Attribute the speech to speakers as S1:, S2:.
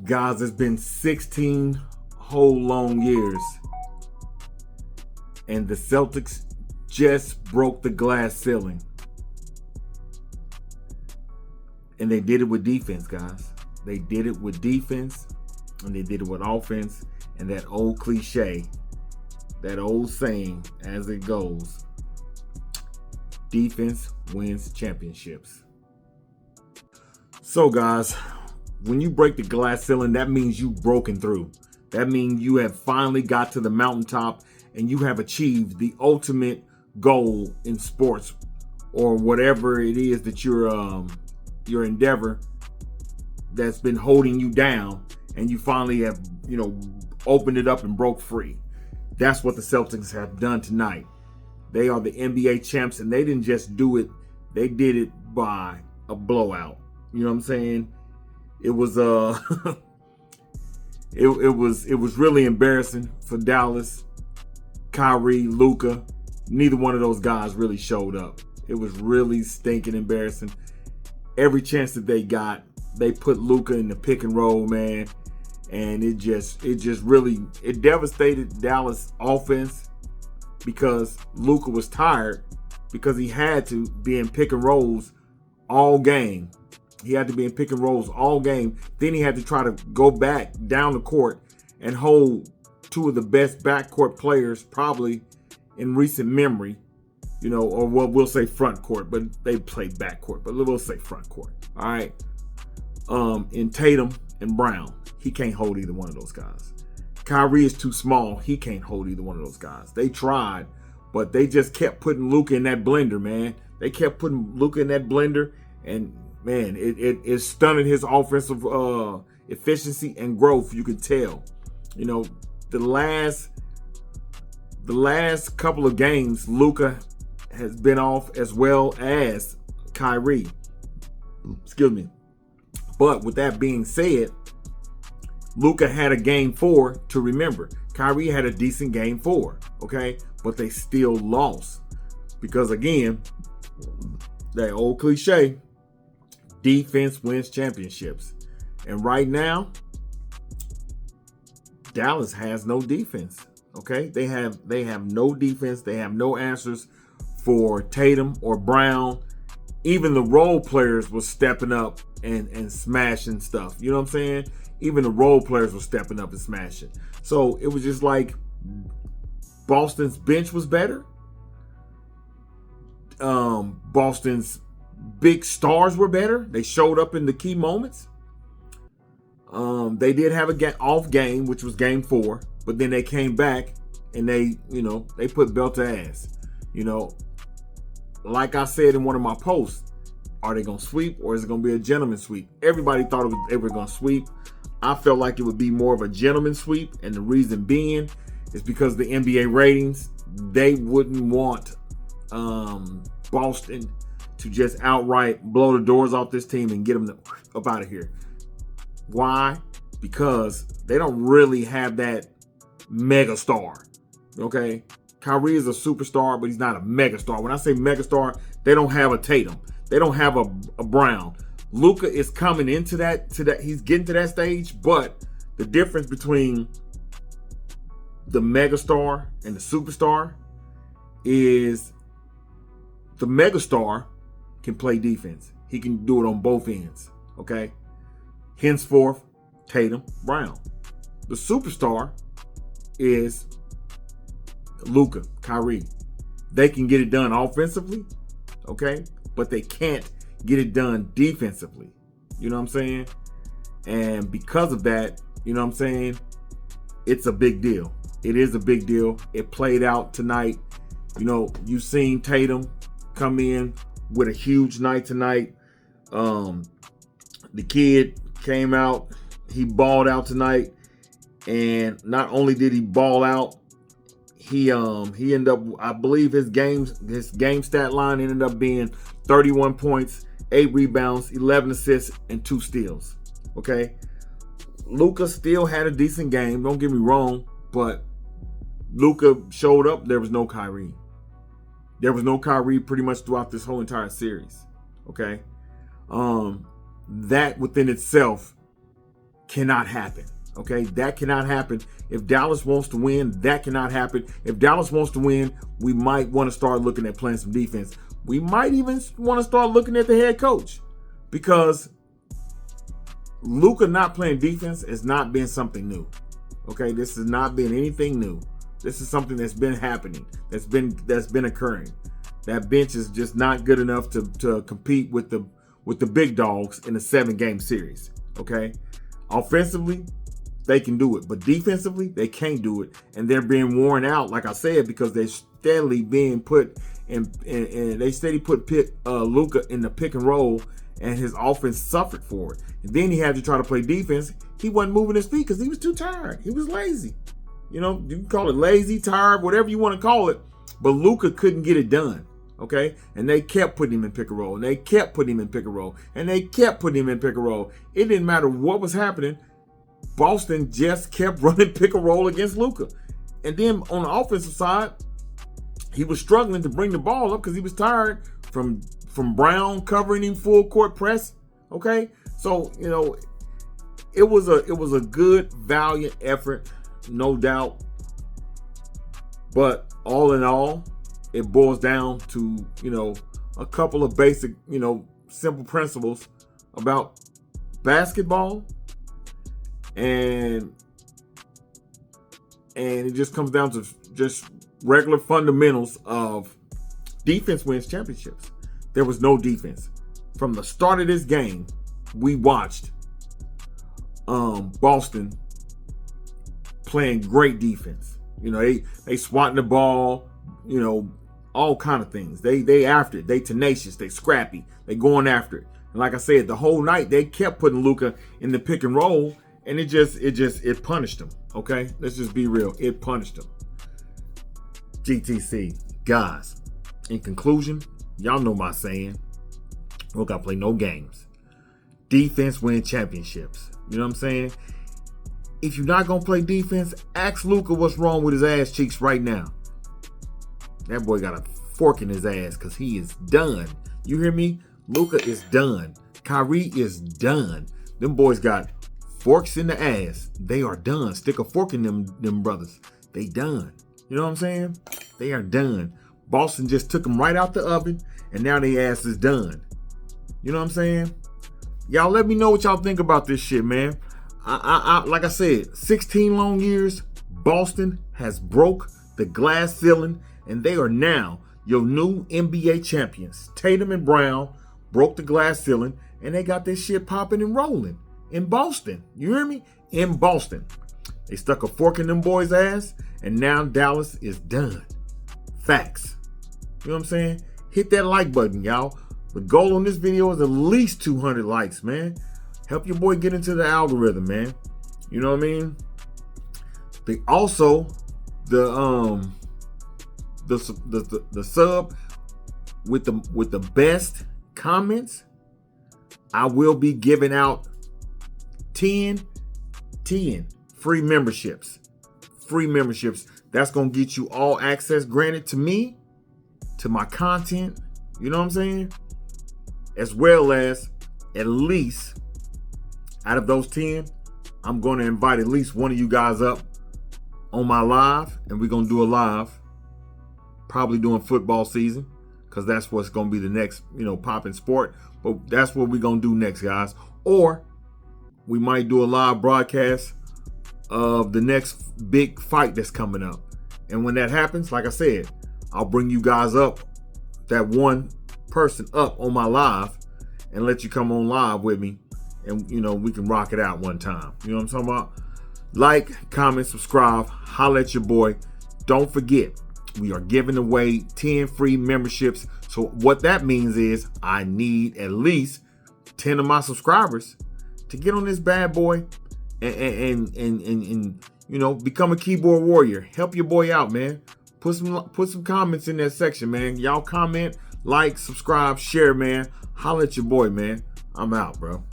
S1: Guys, it's been 16 whole long years, and the Celtics just broke the glass ceiling. And they did it with defense, guys. They did it with defense, and they did it with offense. And that old cliche, that old saying as it goes, defense wins championships. So, guys, when you break the glass ceiling, that means you've broken through. That means you have finally got to the mountaintop and you have achieved the ultimate goal in sports, or whatever it is that your endeavor that's been holding you down, and you finally have, opened it up and broke free. That's what the Celtics have done tonight. They are the NBA champs, and they didn't just do it, they did it by a blowout. You know what I'm saying? It was it was really embarrassing for Dallas. Kyrie, Luka, neither one of those guys really showed up. It was really stinking embarrassing. Every chance that they got, they put Luka in the pick and roll, man, and it just really devastated Dallas offense, because Luka was tired because he had to be in pick and rolls all game. He had to be in pick and rolls all game. Then he had to try to go back down the court and hold two of the best backcourt players probably in recent memory, or what we'll say front court, but they play backcourt, but we'll say front court. All right. In Tatum and Brown, he can't hold either one of those guys. Kyrie is too small. He can't hold either one of those guys. They tried, but they just kept putting Luka in that blender, man. They kept putting Luka in that blender, and man, it stunted his offensive efficiency and growth. You could tell. The last couple of games, Luka has been off, as well as Kyrie. Excuse me. But with that being said, Luka had a game 4 to remember. Kyrie had a decent game 4, okay? But they still lost. Because again, that old cliche, defense wins championships. And right now, Dallas has no defense. Okay? They have no defense. They have no answers for Tatum or Brown. Even the role players were stepping up and smashing stuff. You know what I'm saying? Even the role players were stepping up and smashing. So it was just like Boston's bench was better. Boston's big stars were better. They showed up in the key moments. They did have a off game, which was game 4, but then they came back and they put belt to ass. Like I said in one of my posts, are they going to sweep, or is it going to be a gentleman sweep? Everybody thought they were going to sweep. I felt like it would be more of a gentleman sweep, and the reason being is because the NBA ratings, they wouldn't want Boston to just outright blow the doors off this team and get them up out of here. Why? Because they don't really have that megastar. Okay? Kyrie is a superstar, but he's not a megastar. When I say megastar, they don't have a Tatum. They don't have a Brown. Luka is coming into that. He's getting to that stage, but the difference between the megastar and the superstar is the megastar can play defense. He can do it on both ends. Okay? Henceforth, Tatum, Brown. The superstar is Luka, Kyrie. They can get it done offensively, okay? But they can't get it done defensively. You know what I'm saying? And because of that, it's a big deal. It is a big deal. It played out tonight. You've seen Tatum come in with a huge night tonight. The kid came out, he balled out tonight, and not only did he ball out, he ended up, I believe his game stat line ended up being 31 points, 8 rebounds, 11 assists, and 2 steals. Okay, Luka still had a decent game. Don't get me wrong, but Luka showed up. There was no Kyrie. There was no Kyrie pretty much throughout this whole entire series. Okay, that within itself cannot happen. Okay, that cannot happen. If Dallas wants to win, that cannot happen. If Dallas wants to win, we might want to start looking at playing some defense. We might even want to start looking at the head coach, because Luka not playing defense has not been something new. Okay, this has not been anything new. This is something that's been happening, that's been occurring. That bench is just not good enough to compete with the big dogs in a 7-game series. Okay, offensively, they can do it, but defensively, they can't do it, and they're being worn out, like I said, because they're steadily being put in, and they steadily put Luka in the pick and roll, and his offense suffered for it. And then he had to try to play defense. He wasn't moving his feet because he was too tired. He was lazy. You know, you can call it lazy, tired, whatever you want to call it, but Luka couldn't get it done. Okay, and they kept putting him in pick and roll, and they kept putting him in pick and roll, and they kept putting him in pick and roll. It didn't matter what was happening. Boston just kept running pick and roll against Luka. And then on the offensive side, he was struggling to bring the ball up because he was tired from Brown covering him full court press. Okay, so you know, it was a good, valiant effort, no doubt. But all in all, it boils down to, you know, a couple of basic, you know, simple principles about basketball. And it just comes down to just regular fundamentals of defense wins championships. There was no defense. From the start of this game, we watched Boston playing great defense. You know, they swatting the ball, you know, all kind of things. They after it. They tenacious. They scrappy. They going after it. And like I said, the whole night they kept putting Luka in the pick and roll. And it punished him. Okay, let's just be real. It punished him. GTC, guys. In conclusion, y'all know my saying. We don't gotta play no games. Defense win championships. You know what I'm saying? If you're not gonna play defense, ask Luka what's wrong with his ass cheeks right now. That boy got a fork in his ass because he is done. You hear me? Luka is done. Kyrie is done. Them boys got forks in the ass. They are done. Stick a fork in them brothers. They done. You know what I'm saying? They are done. Boston just took them right out the oven, and now their ass is done. You know what I'm saying? Y'all let me know what y'all think about this shit, man. I like I said, 16 long years, Boston has broke the glass ceiling, and they are now your new NBA champions. Tatum and Brown broke the glass ceiling, and they got this shit popping and rolling. In Boston. You hear me? In Boston. They stuck a fork in them boys' ass, and now Dallas is done. Facts. You know what I'm saying? Hit that like button, y'all. The goal on this video is at least 200 likes, man. Help your boy get into the algorithm, man. You know what I mean? The sub with the best comments, I will be giving out 10 free memberships. Free memberships. That's going to get you all access granted to me, to my content. You know what I'm saying? As well as at least out of those 10, I'm going to invite at least one of you guys up on my live, and we're going to do a live probably during football season, because that's what's going to be the next, you know, popping sport. But that's what we're going to do next, guys. Or we might do a live broadcast of the next big fight that's coming up. And when that happens, like I said, I'll bring you guys up, that one person up on my live, and let you come on live with me. And, you know, we can rock it out one time. You know what I'm talking about? Like, comment, subscribe, holla at your boy. Don't forget, we are giving away 10 free memberships. So what that means is I need at least 10 of my subscribers to get on this bad boy and you know, become a keyboard warrior. Help your boy out, man. Put some comments in that section, man. Y'all comment, like, subscribe, share, man. Holla at your boy, man. I'm out, bro.